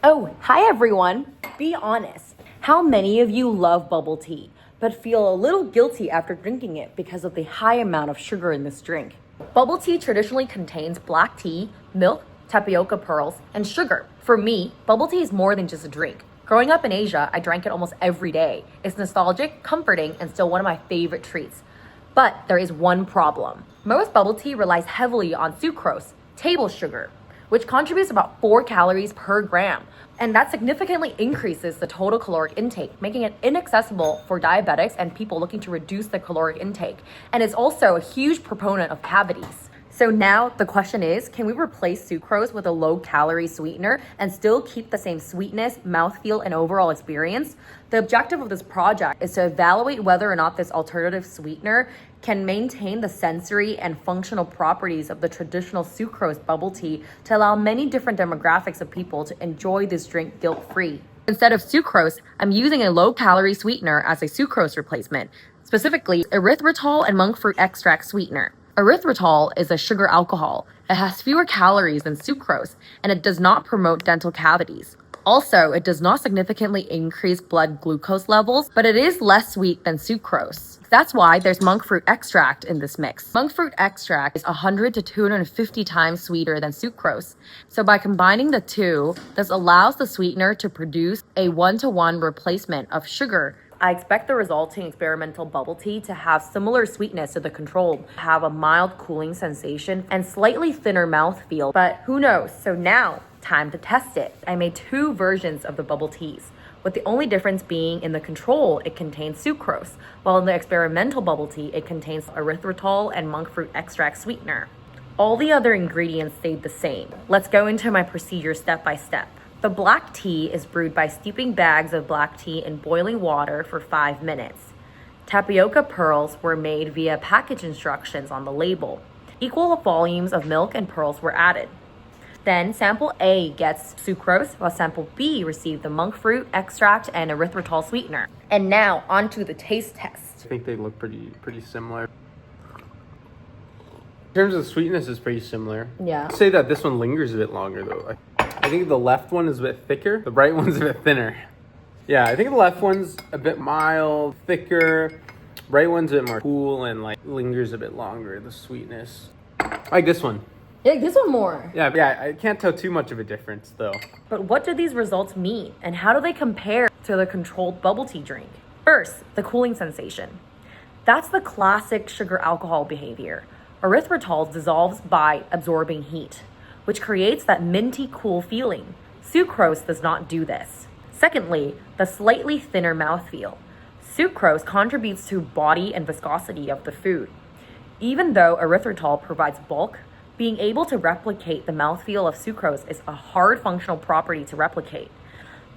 Oh, hi everyone. Be honest. How many of you love bubble tea, but feel a little guilty after drinking it because of the high amount of sugar in this drink? Bubble tea traditionally contains black tea, milk, tapioca pearls, and sugar. For me, bubble tea is more than just a drink. Growing up in Asia, I drank it almost every day. It's nostalgic, comforting, and still one of my favorite treats. But there is one problem. Most bubble tea relies heavily on sucrose, table sugar, which contributes about 4 calories per gram. And that significantly increases the total caloric intake, making it inaccessible for diabetics and people looking to reduce the caloric intake. And it's also a huge proponent of cavities. So now the question is, can we replace sucrose with a low-calorie sweetener and still keep the same sweetness, mouthfeel, and overall experience? The objective of this project is to evaluate whether or not this alternative sweetener can maintain the sensory and functional properties of the traditional sucrose bubble tea to allow many different demographics of people to enjoy this drink guilt-free. Instead of sucrose, I'm using a low-calorie sweetener as a sucrose replacement, specifically erythritol and monk fruit extract sweetener. Erythritol is a sugar alcohol. It has fewer calories than sucrose, and it does not promote dental cavities. Also, it does not significantly increase blood glucose levels, but it is less sweet than sucrose. That's why there's monk fruit extract in this mix. Monk fruit extract is 100 to 250 times sweeter than sucrose. So by combining the two, this allows the sweetener to produce a 1-to-1 replacement of sugar. I expect the resulting experimental bubble tea to have similar sweetness to the control, have a mild cooling sensation, and slightly thinner mouthfeel, but who knows? So now, time to test it. I made 2 versions of the bubble teas, with the only difference being in the control, it contains sucrose, while in the experimental bubble tea, it contains erythritol and monk fruit extract sweetener. All the other ingredients stayed the same. Let's go into my procedure step by step. The black tea is brewed by steeping bags of black tea in boiling water for 5 minutes. Tapioca pearls were made via package instructions on the label. Equal volumes of milk and pearls were added. Then sample A gets sucrose, while sample B received the monk fruit extract and erythritol sweetener. And now onto the taste test. I think they look pretty similar. In terms of sweetness, it's pretty similar. Yeah. I'd say that this one lingers a bit longer though. I think the left one is a bit thicker. The right one's a bit thinner. Yeah, I think the left one's a bit mild, thicker. Right one's a bit more cool and like lingers a bit longer, the sweetness. I like this one. Yeah, this one more. Yeah, I can't tell too much of a difference though. But what do these results mean? And how do they compare to the controlled bubble tea drink? First, the cooling sensation. That's the classic sugar alcohol behavior. Erythritol dissolves by absorbing heat, which creates that minty cool feeling. Sucrose does not do this. Secondly, the slightly thinner mouthfeel. Sucrose contributes to body and viscosity of the food. Even though erythritol provides bulk, being able to replicate the mouthfeel of sucrose is a hard functional property to replicate.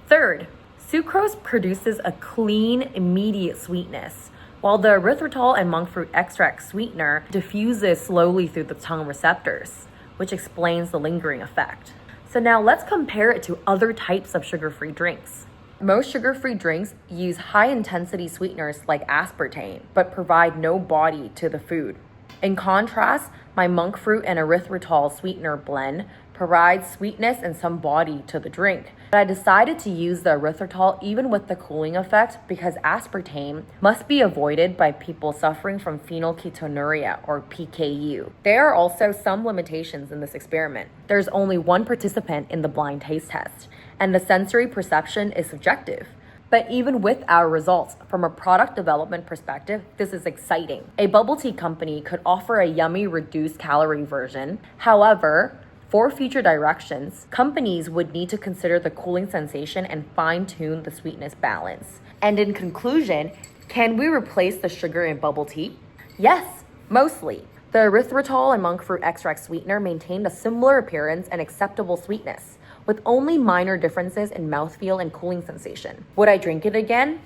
Third, sucrose produces a clean, immediate sweetness, while the erythritol and monk fruit extract sweetener diffuses slowly through the tongue receptors, which explains the lingering effect. So now let's compare it to other types of sugar-free drinks. Most sugar-free drinks use high-intensity sweeteners like aspartame, but provide no body to the food. In contrast, my monk fruit and erythritol sweetener blend provides sweetness and some body to the drink. But I decided to use the erythritol even with the cooling effect because aspartame must be avoided by people suffering from phenylketonuria or PKU. There are also some limitations in this experiment. There's only one participant in the blind taste test, and the sensory perception is subjective. But even with our results, from a product development perspective, this is exciting. A bubble tea company could offer a yummy reduced calorie version. However, for future directions, companies would need to consider the cooling sensation and fine-tune the sweetness balance. And in conclusion, can we replace the sugar in bubble tea? Yes, mostly. The erythritol and monk fruit extract sweetener maintained a similar appearance and acceptable sweetness, with only minor differences in mouthfeel and cooling sensation. Would I drink it again?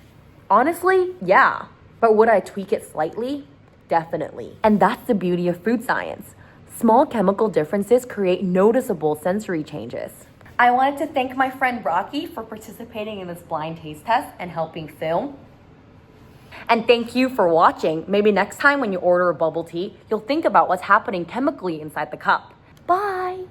Honestly, yeah. But would I tweak it slightly? Definitely. And that's the beauty of food science. Small chemical differences create noticeable sensory changes. I wanted to thank my friend Rocky for participating in this blind taste test and helping film. And thank you for watching. Maybe next time when you order a bubble tea, you'll think about what's happening chemically inside the cup. Bye!